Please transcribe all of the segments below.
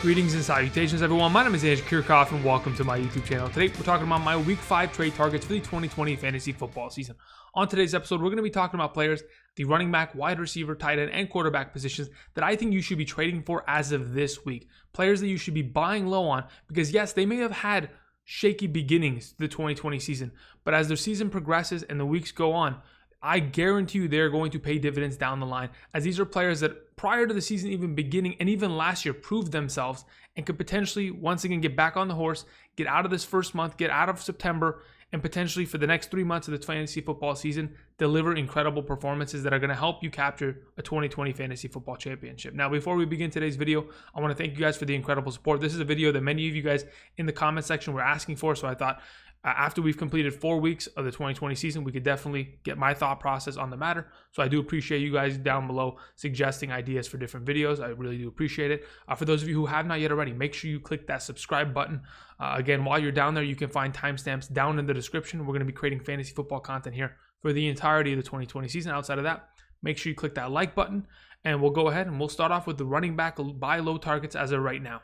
Greetings and salutations, everyone. My name is Andrew Kirchhoff, and welcome to my YouTube channel. Today, we're talking about my Week 5 trade targets for the 2020 fantasy football season. On today's episode, we're going to be talking about players, the running back, wide receiver, tight end, and quarterback positions that I think you should be trading for as of this week. Players that you should be buying low on because, yes, they may have had shaky beginnings to the 2020 season, but as their season progresses and the weeks go on, I guarantee you they're going to pay dividends down the line, as these are players that prior to the season even beginning and even last year proved themselves and could potentially once again get back on the horse, get out of this first month, get out of September, and potentially for the next 3 months of the fantasy football season, deliver incredible performances that are going to help you capture a 2020 fantasy football championship. Now, before we begin today's video, I want to thank you guys for the incredible support. This is a video that many of you guys in the comment section were asking for, so I thought after we've completed 4 weeks of the 2020 season, we could definitely get my thought process on the matter. So I do appreciate you guys down below suggesting ideas for different videos. I really do appreciate it. For those of you who have not yet already, make sure you click that subscribe button. Again, while you're down there, you can find timestamps down in the description. We're going to be creating fantasy football content here for the entirety of the 2020 season. Outside of that, make sure you click that like button, and we'll go ahead and we'll start off with the running back buy low targets as of right now.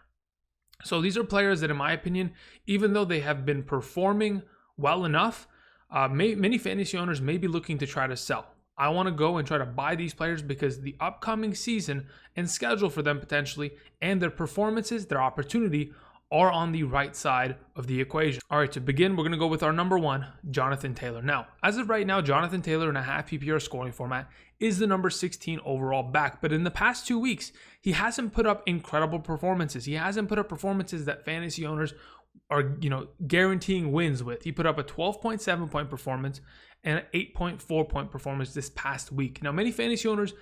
So these are players that, in my opinion, even though they have been performing well enough, many fantasy owners may be looking to try to sell. I want to go and try to buy these players because the upcoming season and schedule for them potentially and their performances, their opportunity, are on the right side of the equation. All right, to begin, we're going to go with our number one, Jonathan Taylor. Now, as of right now, Jonathan Taylor in a half PPR scoring format is the number 16 overall back. But in the past 2 weeks, he hasn't put up incredible performances. He hasn't put up performances that fantasy owners are, guaranteeing wins with. He put up a 12.7 point performance and an 8.4 point performance this past week. Now, many fantasy owners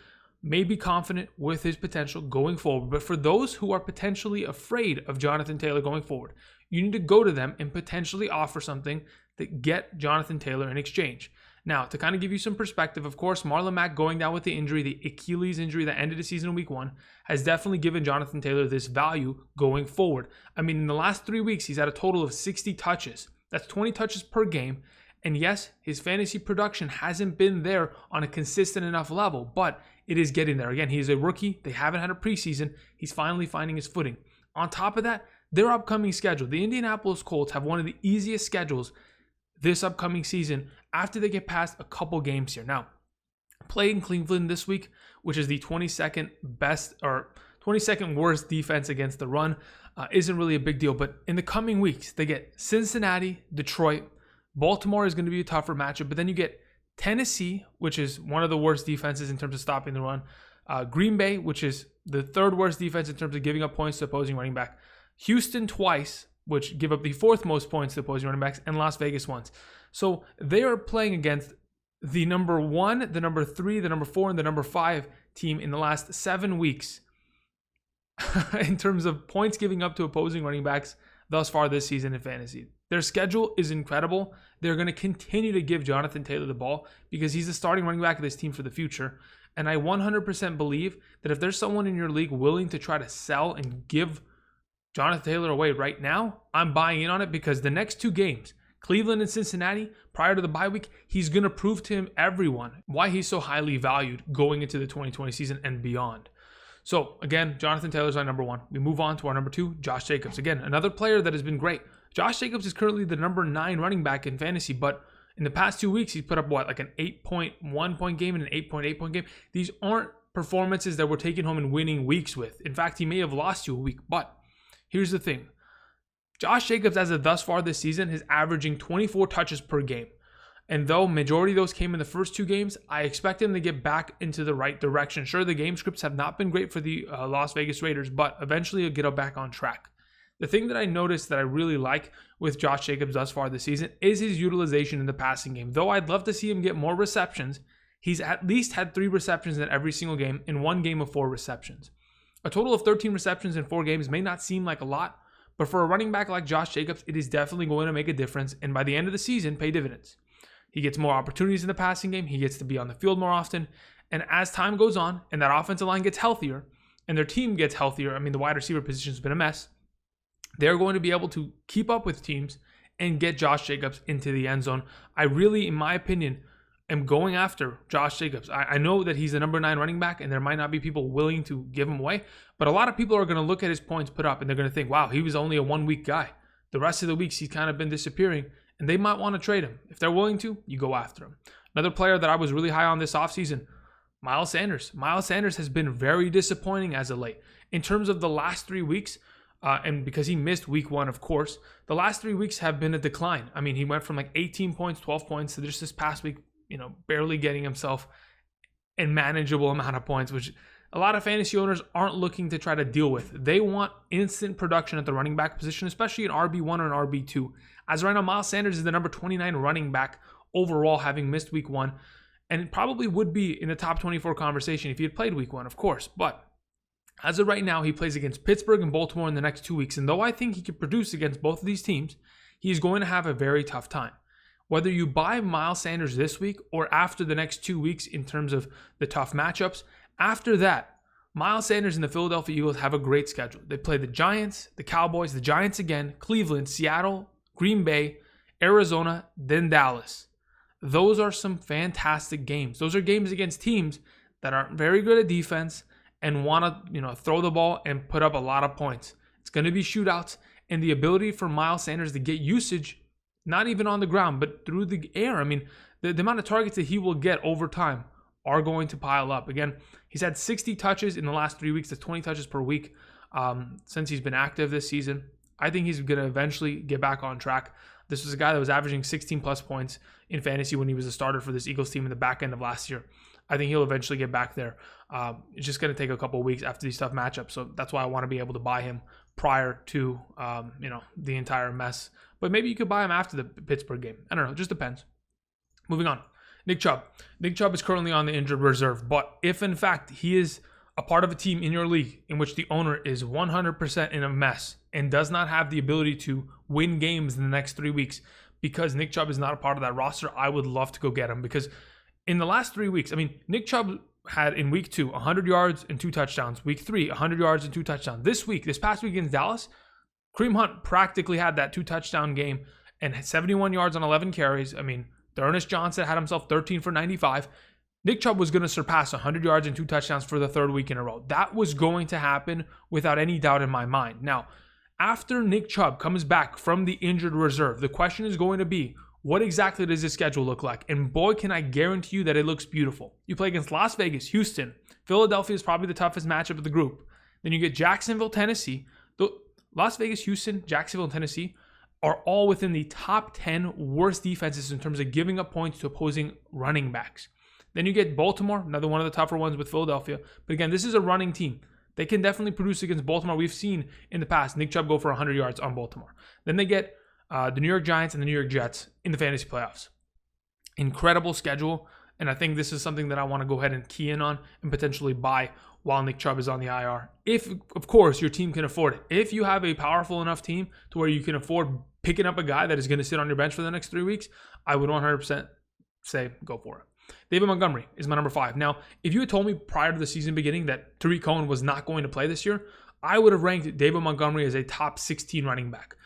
may be confident with his potential going forward, but for those who are potentially afraid of Jonathan Taylor going forward, you need to go to them and potentially offer something that get Jonathan Taylor in exchange. Now, to kind of give you some perspective, of course, Marlon Mack going down with the injury, the Achilles injury that ended the season in week 1, has definitely given Jonathan Taylor this value going forward. I mean, in the last 3 weeks, he's had a total of 60 touches. That's 20 touches per game. And yes, his fantasy production hasn't been there on a consistent enough level, but it is getting there. Again, he's a rookie. They haven't had a preseason. He's finally finding his footing. On top of that, their upcoming schedule, the Indianapolis Colts have one of the easiest schedules this upcoming season after they get past a couple games here. Now, play in Cleveland this week, which is the 22nd worst defense against the run, isn't really a big deal. But in the coming weeks, they get Cincinnati, Detroit, Baltimore is going to be a tougher matchup, but then you get Tennessee, which is one of the worst defenses in terms of stopping the run, Green Bay, which is the third worst defense in terms of giving up points to opposing running back, Houston twice, which give up the fourth most points to opposing running backs, and Las Vegas once. So they are playing against the number 1, the number 3, the number 4, and the number 5 team in the last 7 weeks in terms of points giving up to opposing running backs thus far this season in fantasy. Their schedule is incredible. They're going to continue to give Jonathan Taylor the ball because he's the starting running back of this team for the future. And I 100% believe that if there's someone in your league willing to try to sell and give Jonathan Taylor away right now, I'm buying in on it because the next 2 games, Cleveland and Cincinnati, prior to the bye week, he's going to prove to everyone why he's so highly valued going into the 2020 season and beyond. So again, Jonathan Taylor's our number 1. We move on to our number 2, Josh Jacobs. Again, another player that has been great. Josh Jacobs is currently the number 9 running back in fantasy, but in the past 2 weeks, he's put up like an 8.1 point game and an 8.8 point game. These aren't performances that we're taking home and winning weeks with. In fact, he may have lost you a week, but here's the thing. Josh Jacobs, as of thus far this season, is averaging 24 touches per game. And though majority of those came in the first 2 games, I expect him to get back into the right direction. Sure, the game scripts have not been great for the Las Vegas Raiders, but eventually he'll get back on track. The thing that I noticed that I really like with Josh Jacobs thus far this season is his utilization in the passing game. Though I'd love to see him get more receptions, he's at least had 3 receptions in every single game in 1 game of 4 receptions. A total of 13 receptions in 4 games may not seem like a lot, but for a running back like Josh Jacobs, it is definitely going to make a difference and by the end of the season, pay dividends. He gets more opportunities in the passing game. He gets to be on the field more often. And as time goes on and that offensive line gets healthier and their team gets healthier, I mean, the wide receiver position has been a mess. They're going to be able to keep up with teams and get Josh Jacobs into the end zone. I really, in my opinion, am going after Josh Jacobs. I know that he's the number 9 running back, and there might not be people willing to give him away, but a lot of people are going to look at his points put up, and they're going to think, wow, he was only a 1-week guy. The rest of the weeks, he's kind of been disappearing, and they might want to trade him. If they're willing to, you go after him. Another player that I was really high on this offseason, Miles Sanders. Miles Sanders has been very disappointing as of late. In terms of the last 3 weeks, and because he missed week 1, of course, the last 3 weeks have been a decline. I mean, he went from like 18 points, 12 points to just this past week, barely getting himself a manageable amount of points, which a lot of fantasy owners aren't looking to try to deal with. They want instant production at the running back position, especially an RB1 or an RB2. As right now, Miles Sanders is the number 29 running back overall, having missed week 1, and probably would be in the top 24 conversation if he had played week 1, of course. But as of right now, he plays against Pittsburgh and Baltimore in the next 2 weeks. And though I think he could produce against both of these teams, he's going to have a very tough time. Whether you buy Miles Sanders this week or after the next 2 weeks in terms of the tough matchups, after that, Miles Sanders and the Philadelphia Eagles have a great schedule. They play the Giants, the Cowboys, the Giants again, Cleveland, Seattle, Green Bay, Arizona, then Dallas. Those are some fantastic games. Those are games against teams that aren't very good at defense and want to, throw the ball and put up a lot of points. It's going to be shootouts, and the ability for Miles Sanders to get usage, not even on the ground, but through the air. I mean, the amount of targets that he will get over time are going to pile up. Again, he's had 60 touches in the last 3 weeks. That's 20 touches per week since he's been active this season. I think he's going to eventually get back on track. This was a guy that was averaging 16 plus points in fantasy when he was a starter for this Eagles team in the back end of last year. I think he'll eventually get back there. It's just going to take a couple of weeks after these tough matchups. So that's why I want to be able to buy him prior to, the entire mess. But maybe you could buy him after the Pittsburgh game. I don't know. It just depends. Moving on. Nick Chubb. Nick Chubb is currently on the injured reserve. But if, in fact, he is a part of a team in your league in which the owner is 100% in a mess and does not have the ability to win games in the next 3 weeks because Nick Chubb is not a part of that roster, I would love to go get him. Because in the last 3 weeks, Nick Chubb had in week 2, 100 yards and 2 touchdowns. Week 3, 100 yards and 2 touchdowns. This past week against Dallas, Kareem Hunt practically had that 2-touchdown game and had 71 yards on 11 carries. Ernest Johnson had himself 13 for 95. Nick Chubb was going to surpass 100 yards and 2 touchdowns for the 3rd week in a row. That was going to happen without any doubt in my mind. Now, after Nick Chubb comes back from the injured reserve, the question is going to be, what exactly does his schedule look like? And boy, can I guarantee you that it looks beautiful. You play against Las Vegas, Houston. Philadelphia is probably the toughest matchup of the group. Then you get Jacksonville, Tennessee. Las Vegas, Houston, Jacksonville, and Tennessee are all within the top 10 worst defenses in terms of giving up points to opposing running backs. Then you get Baltimore, another one of the tougher ones with Philadelphia. But again, this is a running team. They can definitely produce against Baltimore. We've seen in the past Nick Chubb go for 100 yards on Baltimore. Then they get the New York Giants and the New York Jets in the fantasy playoffs. Incredible schedule. And I think this is something that I want to go ahead and key in on and potentially buy while Nick Chubb is on the IR. If, of course, your team can afford it. If you have a powerful enough team to where you can afford picking up a guy that is going to sit on your bench for the next 3 weeks, I would 100% say go for it. David Montgomery is my number 5. Now, if you had told me prior to the season beginning that Tariq Cohen was not going to play this year, I would have ranked David Montgomery as a top 16 running back.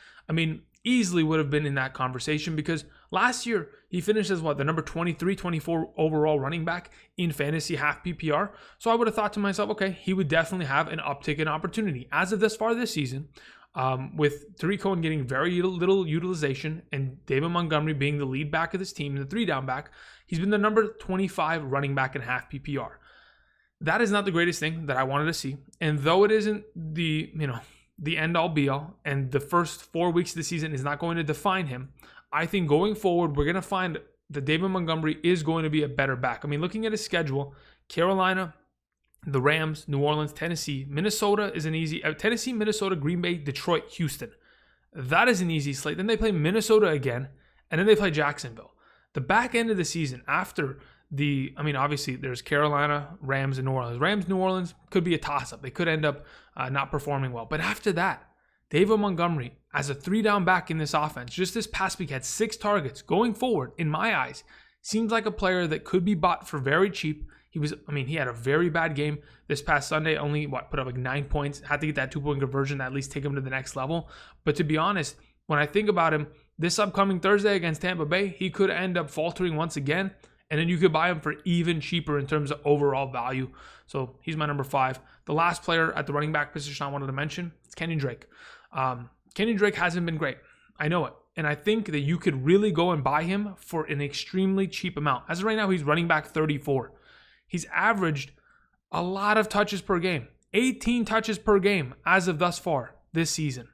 Easily would have been in that conversation because last year he finished as the number 23, 24 overall running back in fantasy half PPR. So I would have thought to myself, okay, he would definitely have an uptick in opportunity. As of this far this season, with Tariq Cohen getting very little utilization and David Montgomery being the lead back of this team, the 3-down back, he's been the number 25 running back in half PPR. That is not the greatest thing that I wanted to see. And though it isn't the end-all be-all, and the first 4 weeks of the season is not going to define him, I think going forward, we're going to find that David Montgomery is going to be a better back. Looking at his schedule, Carolina, the Rams, New Orleans, Tennessee, Minnesota is an easy... Tennessee, Minnesota, Green Bay, Detroit, Houston. That is an easy slate. Then they play Minnesota again, and then they play Jacksonville. The back end of the season, after obviously there's Carolina, Rams, and New Orleans. Rams, New Orleans could be a toss-up. They could end up not performing well. But after that, David Montgomery, as a 3-down back in this offense, just this past week had 6 targets. Going forward, in my eyes, seems like a player that could be bought for very cheap. He had a very bad game this past Sunday, only put up 9 points, had to get that 2-point conversion to at least take him to the next level. But to be honest, when I think about him, this upcoming Thursday against Tampa Bay, he could end up faltering once again And then you could buy him for even cheaper in terms of overall value. So he's my number 5. The last player at the running back position I wanted to mention is Kenyan Drake. Kenyan Drake hasn't been great. I know it. And I think that you could really go and buy him for an extremely cheap amount. As of right now, he's running back 34. He's averaged a lot of touches per game. 18 touches per game as of thus far this season.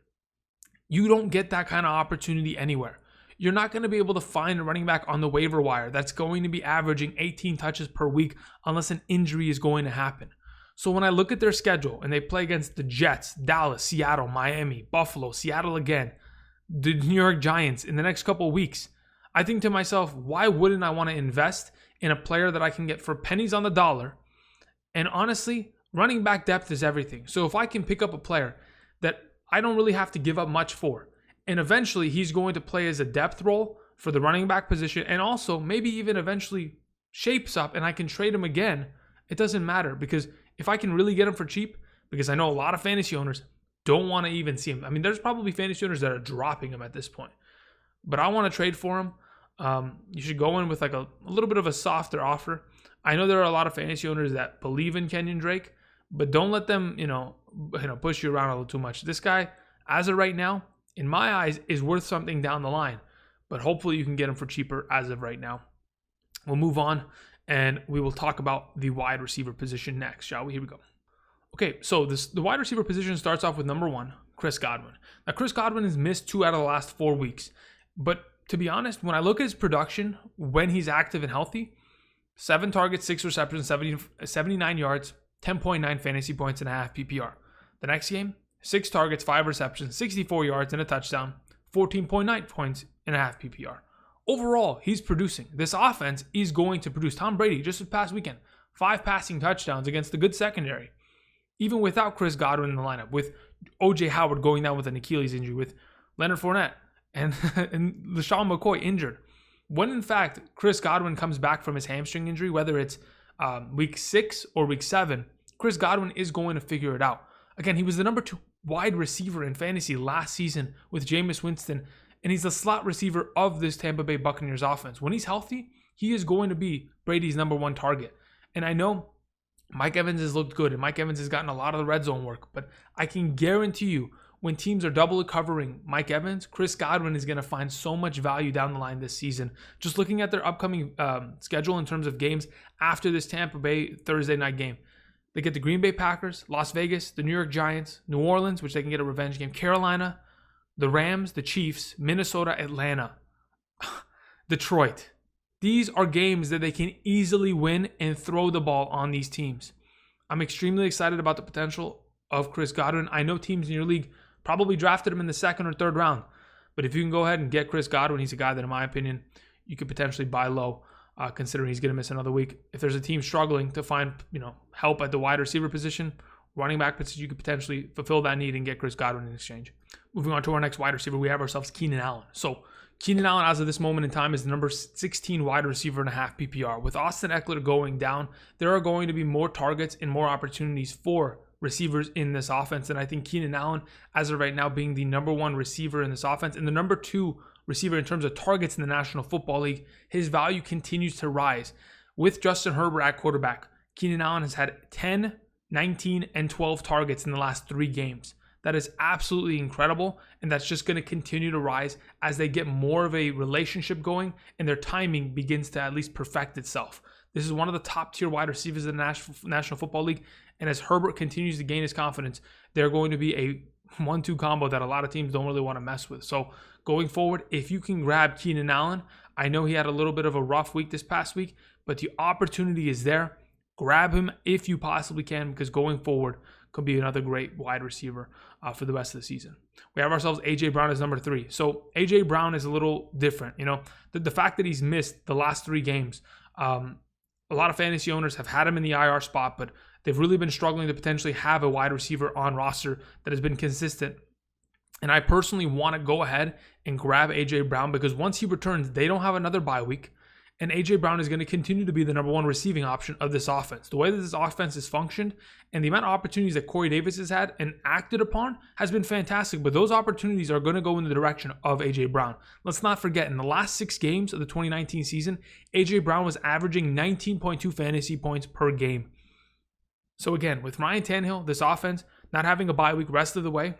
You don't get that kind of opportunity anywhere. You're not going to be able to find a running back on the waiver wire that's going to be averaging 18 touches per week unless an injury is going to happen. So when I look at their schedule and they play against the Jets, Dallas, Seattle, Miami, Buffalo, Seattle again, the New York Giants in the next couple of weeks, I think to myself, why wouldn't I want to invest in a player that I can get for pennies on the dollar? And honestly, running back depth is everything. So if I can pick up a player that I don't really have to give up much for, and eventually he's going to play as a depth role for the running back position, and also maybe even eventually shapes up and I can trade him again, it doesn't matter, because if I can really get him for cheap, because I know a lot of fantasy owners don't want to even see him. I mean, there's probably fantasy owners that are dropping him at this point, but I want to trade for him. You should go in with like a little bit of a softer offer. I know there are a lot of fantasy owners that believe in Kenyan Drake, but don't let them, push you around a little too much. This guy, as of right now, in my eyes, is worth something down the line, but hopefully you can get him for cheaper as of right now. We'll move on, and we will talk about the wide receiver position next, shall we? Here we go. Okay, so the wide receiver position starts off with number 1, Chris Godwin. Now, Chris Godwin has missed 2 out of the last 4 weeks, but to be honest, when I look at his production when he's active and healthy, 7 targets, 6 receptions, 79 yards, 10.9 fantasy points and a half PPR. The next game, 6 targets, 5 receptions, 64 yards and a touchdown, 14.9 points and a half PPR. Overall, he's producing. This offense is going to produce. Tom Brady, just this past weekend, 5 passing touchdowns against a good secondary. Even without Chris Godwin in the lineup, with O.J. Howard going down with an Achilles injury, with Leonard Fournette and LaShawn McCoy injured. When in fact, Chris Godwin comes back from his hamstring injury, whether it's week 6 or week 7, Chris Godwin is going to figure it out. Again, he was the number 2 wide receiver in fantasy last season with Jameis Winston, and he's the slot receiver of this Tampa Bay Buccaneers offense. When he's healthy, he is going to be Brady's number 1 target. And I know Mike Evans has looked good, and Mike Evans has gotten a lot of the red zone work, but I can guarantee you, when teams are double covering Mike Evans, Chris Godwin is going to find so much value down the line this season. Just looking at their upcoming schedule in terms of games after this Tampa Bay Thursday night game. They get the Green Bay Packers, Las Vegas, the New York Giants, New Orleans, which they can get a revenge game, Carolina, the Rams, the Chiefs, Minnesota, Atlanta, Detroit. These are games that they can easily win and throw the ball on these teams. I'm extremely excited about the potential of Chris Godwin. I know teams in your league probably drafted him in the 2nd or 3rd round, but if you can go ahead and get Chris Godwin, he's a guy that, in my opinion, you could potentially buy low, considering he's going to miss another week. If there's a team struggling to find, help at the wide receiver position, running back position, you could potentially fulfill that need and get Chris Godwin in exchange. Moving on to our next wide receiver, we have ourselves Keenan Allen. So Keenan Allen, as of this moment in time, is the number 16 wide receiver and a half PPR. With Austin Eckler going down, there are going to be more targets and more opportunities for receivers in this offense. And I think Keenan Allen, as of right now, being the number 1 receiver in this offense and the number 2 receiver in terms of targets in the National Football League, his value continues to rise. With Justin Herbert at quarterback, Keenan Allen has had 10, 19, and 12 targets in the last 3 games. That is absolutely incredible, and that's just going to continue to rise as they get more of a relationship going and their timing begins to at least perfect itself. This is one of the top tier wide receivers in the National Football League, and as Herbert continues to gain his confidence, they're going to be a 1-2 combo that a lot of teams don't really want to mess with. So going forward, if you can grab Keenan Allen, I know he had a little bit of a rough week this past week, but the opportunity is there. Grab him if you possibly can, because going forward could be another great wide receiver for the rest of the season. We have ourselves A.J. Brown as number 3. So A.J. Brown is a little different. The fact that he's missed the last 3 games, a lot of fantasy owners have had him in the IR spot, but they've really been struggling to potentially have a wide receiver on roster that has been consistent. And I personally want to go ahead and grab A.J. Brown because once he returns, they don't have another bye week. And A.J. Brown is going to continue to be the number one receiving option of this offense. The way that this offense has functioned and the amount of opportunities that Corey Davis has had and acted upon has been fantastic. But those opportunities are going to go in the direction of A.J. Brown. Let's not forget, in the last 6 games of the 2019 season, A.J. Brown was averaging 19.2 fantasy points per game. So again, with Ryan Tannehill, this offense not having a bye week rest of the way,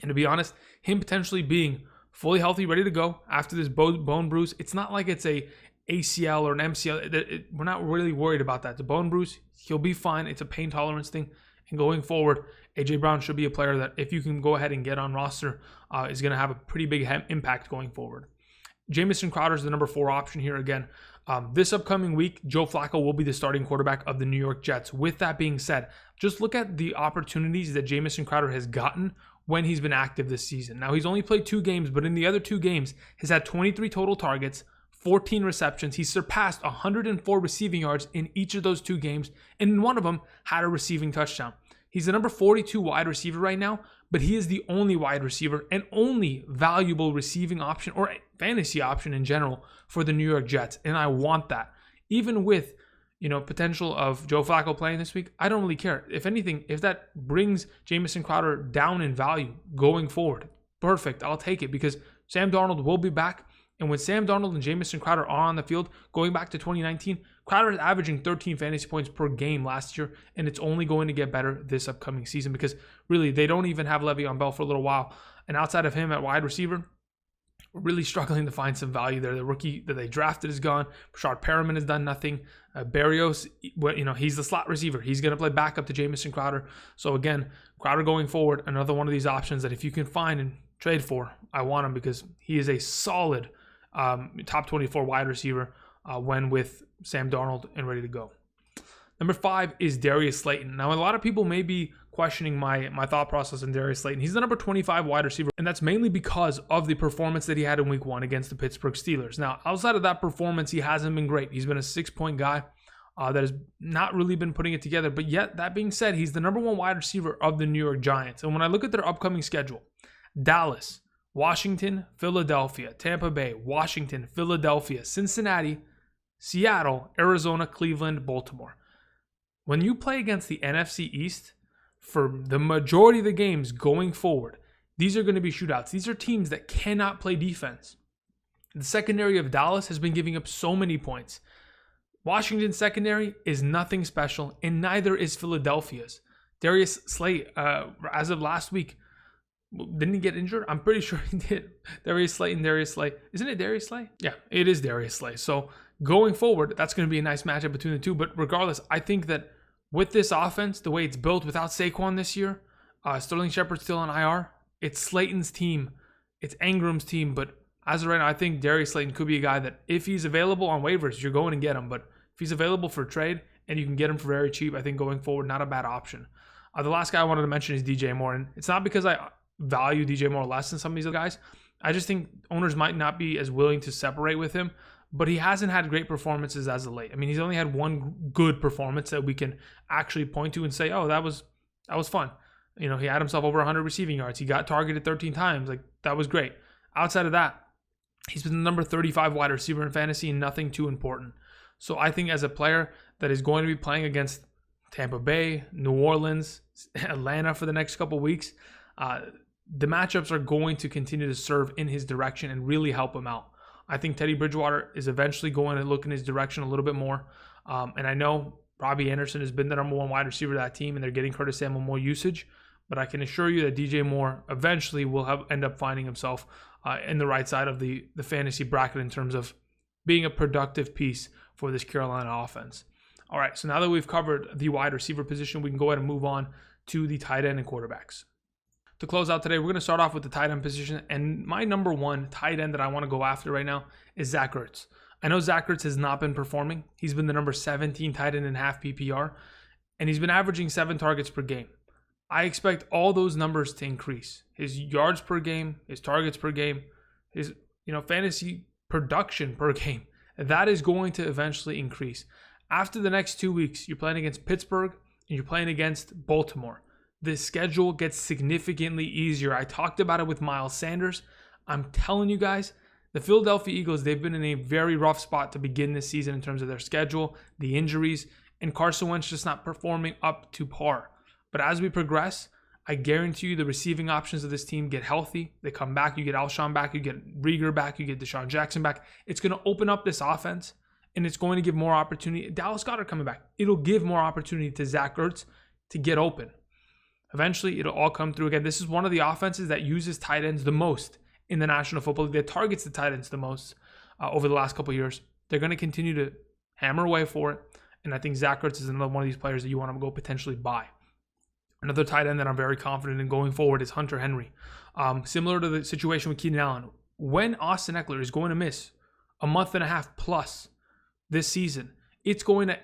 and to be honest, him potentially being fully healthy, ready to go after this bone bruise, it's not like it's a ACL or an MCL. We're not really worried about that. The bone bruise, he'll be fine. It's a pain tolerance thing. And going forward, A.J. Brown should be a player that, if you can go ahead and get on roster, is going to have a pretty big impact going forward. Jamison Crowder is the number 4 option here again. This upcoming week, Joe Flacco will be the starting quarterback of the New York Jets. With that being said, just look at the opportunities that Jamison Crowder has gotten when he's been active this season. Now, he's only played 2 games, but in the other 2 games, he's had 23 total targets, 14 receptions. He surpassed 104 receiving yards in each of those 2 games, and in one of them had a receiving touchdown. He's the number 42 wide receiver right now, but he is the only wide receiver and only valuable receiving option or fantasy option in general for the New York Jets, and I want that. Even with, potential of Joe Flacco playing this week, I don't really care. If anything, if that brings Jamison Crowder down in value going forward, perfect. I'll take it, because Sam Darnold will be back. And when Sam Darnold and Jamison Crowder are on the field, going back to 2019, Crowder is averaging 13 fantasy points per game last year, and it's only going to get better this upcoming season, because really they don't even have Le'Veon Bell for a little while. And outside of him at wide receiver, we're really struggling to find some value there. The rookie that they drafted is gone. Rashard Perriman has done nothing. Berrios, he's the slot receiver. He's going to play backup to Jamison Crowder. So again, Crowder going forward, another one of these options that if you can find and trade for, I want him, because he is a solid top 24 wide receiver when with Sam Darnold and ready to go. Number 5 is Darius Slayton. Now, a lot of people may be questioning my thought process on Darius Slayton. He's the number 25 wide receiver, and that's mainly because of the performance that he had in week 1 against the Pittsburgh Steelers. Now, outside of that performance, he hasn't been great. He's been a 6-point guy that has not really been putting it together. But yet, that being said, he's the number 1 wide receiver of the New York Giants. And when I look at their upcoming schedule, Dallas, Washington, Philadelphia, Tampa Bay, Washington, Philadelphia, Cincinnati, Seattle, Arizona, Cleveland, Baltimore. When you play against the NFC East, for the majority of the games going forward, these are going to be shootouts. These are teams that cannot play defense. The secondary of Dallas has been giving up so many points. Washington's secondary is nothing special, and neither is Philadelphia's. Darius Slayton, as of last week, didn't he get injured? I'm pretty sure he did. Darius Slay. Isn't it Darius Slay? Yeah, it is Darius Slay. So going forward, that's going to be a nice matchup between the two. But regardless, I think that with this offense, the way it's built without Saquon this year, Sterling Shepard's still on IR. It's Slayton's team. It's Engram's team. But as of right now, I think Darius Slayton could be a guy that if he's available on waivers, you're going to get him. But if he's available for trade and you can get him for very cheap, I think going forward, not a bad option. The last guy I wanted to mention is DJ Moore. And it's not because I value DJ Moore less than some of these other guys. I just think owners might not be as willing to separate with him, but he hasn't had great performances as of late. I mean, he's only had one good performance that we can actually point to and say, oh, that was fun. He had himself over 100 receiving yards. He got targeted 13 times. Like, that was great. Outside of that, he's been the number 35 wide receiver in fantasy and nothing too important. So I think as a player that is going to be playing against Tampa Bay, New Orleans, Atlanta for the next couple of weeks, the matchups are going to continue to serve in his direction and really help him out. I think Teddy Bridgewater is eventually going to look in his direction a little bit more. And I know Robbie Anderson has been the number 1 wide receiver of that team, and they're getting Curtis Samuel more usage. But I can assure you that DJ Moore eventually will end up finding himself in the right side of the fantasy bracket in terms of being a productive piece for this Carolina offense. All right, so now that we've covered the wide receiver position, we can go ahead and move on to the tight end and quarterbacks. To close out today, we're going to start off with the tight end position, and my number 1 tight end that I want to go after right now is Zach Ertz. I know Zach Ertz has not been performing. He's been the number 17 tight end in half PPR, and he's been averaging 7 targets per game. I expect all those numbers to increase. His yards per game, his targets per game, his fantasy production per game. That is going to eventually increase. After the next 2 weeks, you're playing against Pittsburgh and you're playing against Baltimore. The schedule gets significantly easier. I talked about it with Miles Sanders. I'm telling you guys, The Philadelphia Eagles, they've been in a very rough spot to begin this season in terms of their schedule, the injuries, and Carson Wentz just not performing up to par. But as we progress, I guarantee you the receiving options of this team get healthy. They come back. You get Alshon back. You get Rieger back. You get Deshaun Jackson back. It's going to open up this offense, and it's going to give more opportunity. Dallas Goedert coming back. It'll give more opportunity to Zach Ertz to get open. Eventually, it'll all come through again. This is one of the offenses that uses tight ends the most in the National Football League, that targets the tight ends the most over the last couple of years. They're going to continue to hammer away for it, and I think Zach Ertz is another one of these players that you want to go potentially buy. Another tight end that I'm very confident in going forward is Hunter Henry. Similar to the situation with Keenan Allen, when Austin Eckler is going to miss a month and a half plus this season, it's going to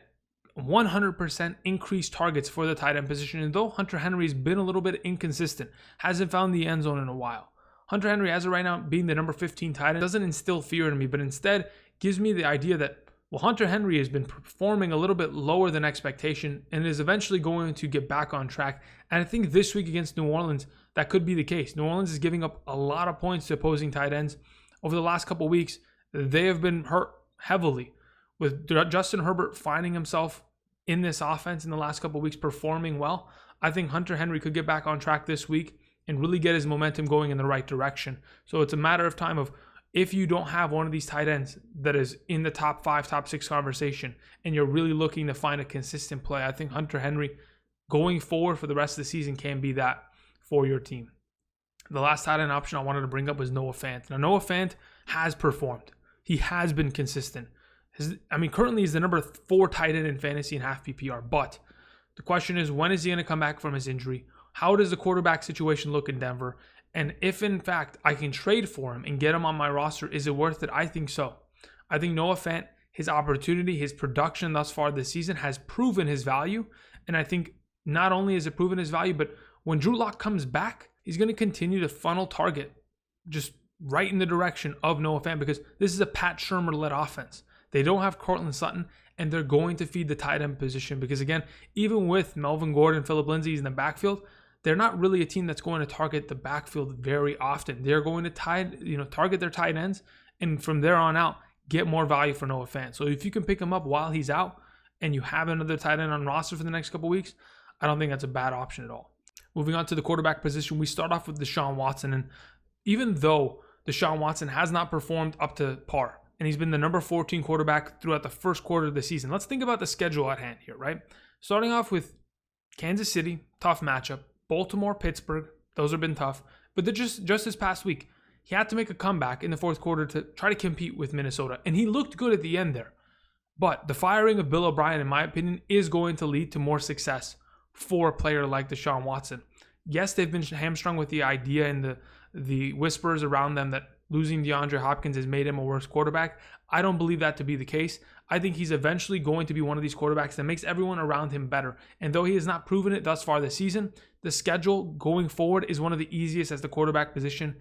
100% increase targets for the tight end position. And though Hunter Henry has been a little bit inconsistent, hasn't found the end zone in a while, Hunter Henry, as of right now, being the number 15 tight end, doesn't instill fear in me, but instead gives me the idea that, well, Hunter Henry has been performing a little bit lower than expectation and is eventually going to get back on track. And I think this week against New Orleans, that could be the case. New Orleans is giving up a lot of points to opposing tight ends. Over the last couple of weeks, they have been hurt heavily, with Justin Herbert finding himself in this offense in the last couple of weeks, performing well. I think Hunter Henry could get back on track this week and really get his momentum going in the right direction. So it's a matter of time of, if you don't have one of these tight ends that is in the top 5, top 6 conversation, and you're really looking to find a consistent play, I think Hunter Henry going forward for the rest of the season can be that for your team. The last tight end option I wanted to bring up was Noah Fant. Now, Noah Fant has performed. He has been consistent. Currently he's the number 4 tight end in fantasy and half PPR, but the question is, when is he going to come back from his injury? How does the quarterback situation look in Denver? And if, in fact, I can trade for him and get him on my roster, is it worth it? I think so. I think Noah Fant, his opportunity, his production thus far this season has proven his value. And I think not only has it proven his value, but when Drew Lock comes back, he's going to continue to funnel target just right in the direction of Noah Fant, because this is a Pat Shurmur-led offense. They don't have Cortland Sutton, and they're going to feed the tight end position because, again, even with Melvin Gordon, Phillip Lindsay in the backfield, they're not really a team that's going to target the backfield very often. They're going to target their tight ends, and from there on out, get more value for Noah Fant. So if you can pick him up while he's out and you have another tight end on roster for the next couple weeks, I don't think that's a bad option at all. Moving on to the quarterback position, we start off with Deshaun Watson. And even though Deshaun Watson has not performed up to par, and he's been the number 14 quarterback throughout the first quarter of the season, let's think about the schedule at hand here, right? Starting off with Kansas City, tough matchup. Baltimore, Pittsburgh, those have been tough. But they're just this past week, he had to make a comeback in the fourth quarter to try to compete with Minnesota. And he looked good at the end there. But the firing of Bill O'Brien, in my opinion, is going to lead to more success for a player like Deshaun Watson. Yes, they've been hamstrung with the idea and the whispers around them that losing DeAndre Hopkins has made him a worse quarterback. I don't believe that to be the case. I think he's eventually going to be one of these quarterbacks that makes everyone around him better. And though he has not proven it thus far this season, the schedule going forward is one of the easiest as the quarterback position.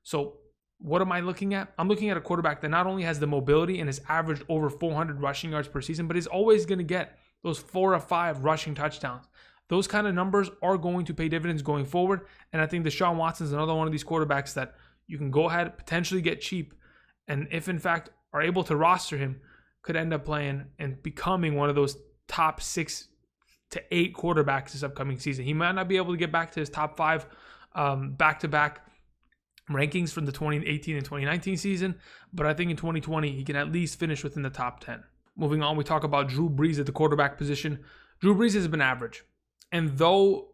So what am I looking at? I'm looking at a quarterback that not only has the mobility and has averaged over 400 rushing yards per season, but is always going to get those 4 or 5 rushing touchdowns. Those kind of numbers are going to pay dividends going forward. And I think Deshaun Watson is another one of these quarterbacks that you can go ahead, potentially get cheap, and if in fact are able to roster him, could end up playing and becoming one of those top 6 to 8 quarterbacks this upcoming season. He might not be able to get back to his top 5 back-to-back rankings from the 2018 and 2019 season, but I think in 2020 he can at least finish within the top 10. Moving on, we talk about Drew Brees at the quarterback position. Drew Brees has been average, and though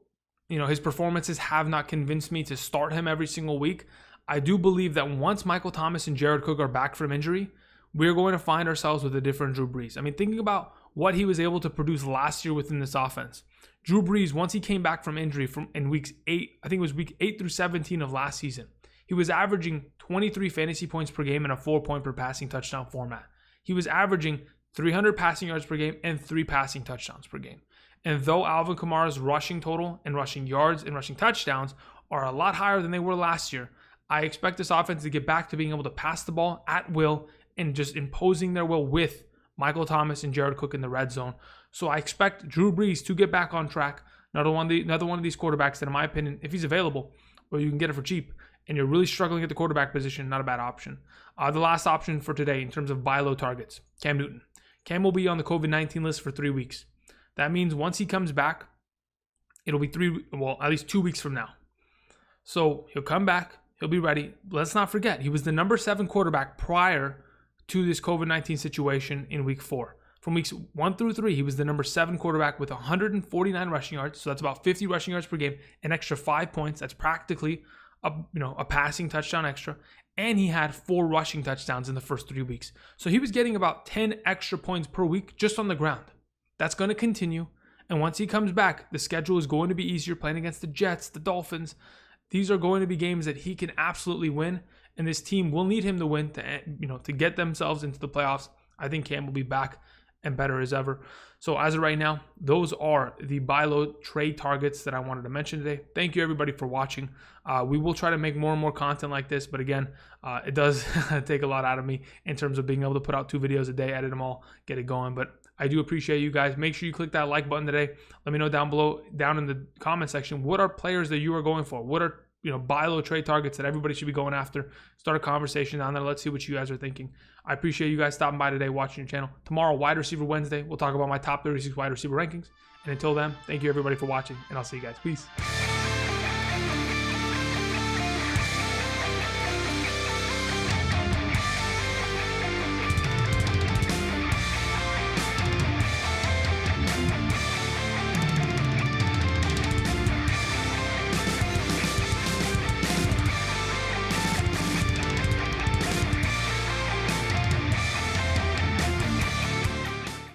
his performances have not convinced me to start him every single week, I do believe that once Michael Thomas and Jared Cook are back from injury, we're going to find ourselves with a different Drew Brees. Thinking about what he was able to produce last year within this offense. Drew Brees, once he came back from injury in weeks 8, I think it was week 8 through 17 of last season, he was averaging 23 fantasy points per game in a 4-point per passing touchdown format. He was averaging 300 passing yards per game and 3 passing touchdowns per game. And though Alvin Kamara's rushing total and rushing yards and rushing touchdowns are a lot higher than they were last year, I expect this offense to get back to being able to pass the ball at will and just imposing their will with Michael Thomas and Jared Cook in the red zone. So I expect Drew Brees to get back on track. Another one of these quarterbacks that, in my opinion, if he's available or you can get it for cheap, and you're really struggling at the quarterback position, not a bad option. The last option for today in terms of buy low targets, Cam Newton. Cam will be on the COVID-19 list for 3 weeks. That means once he comes back, it'll be at least 2 weeks from now. So he'll come back, he'll be ready. Let's not forget, he was the number 7 quarterback prior to this COVID-19 situation in week 4. From weeks 1 through 3, he was the number 7 quarterback with 149 rushing yards. So that's about 50 rushing yards per game, an extra 5 points. That's practically a passing touchdown extra. And he had 4 rushing touchdowns in the first 3 weeks. So he was getting about 10 extra points per week just on the ground. That's going to continue. And once he comes back, the schedule is going to be easier, playing against the Jets, the Dolphins. These are going to be games that he can absolutely win. And this team will need him to win to get themselves into the playoffs. I think Cam will be back and better as ever. So as of right now, those are the buy low trade targets that I wanted to mention today. Thank you everybody for watching. We will try to make more and more content like this, but again, it does take a lot out of me in terms of being able to put out 2 videos a day, edit them all, get it going. But I do appreciate you guys. Make sure you click that like button today. Let me know down below, down in the comment section, what are players that you are going for? What are buy low trade targets that everybody should be going after? Start a conversation down there. Let's see what you guys are thinking. I appreciate you guys stopping by today, watching your channel. Tomorrow, Wide Receiver Wednesday, we'll talk about my top 36 wide receiver rankings. And until then, thank you everybody for watching, and I'll see you guys. Peace.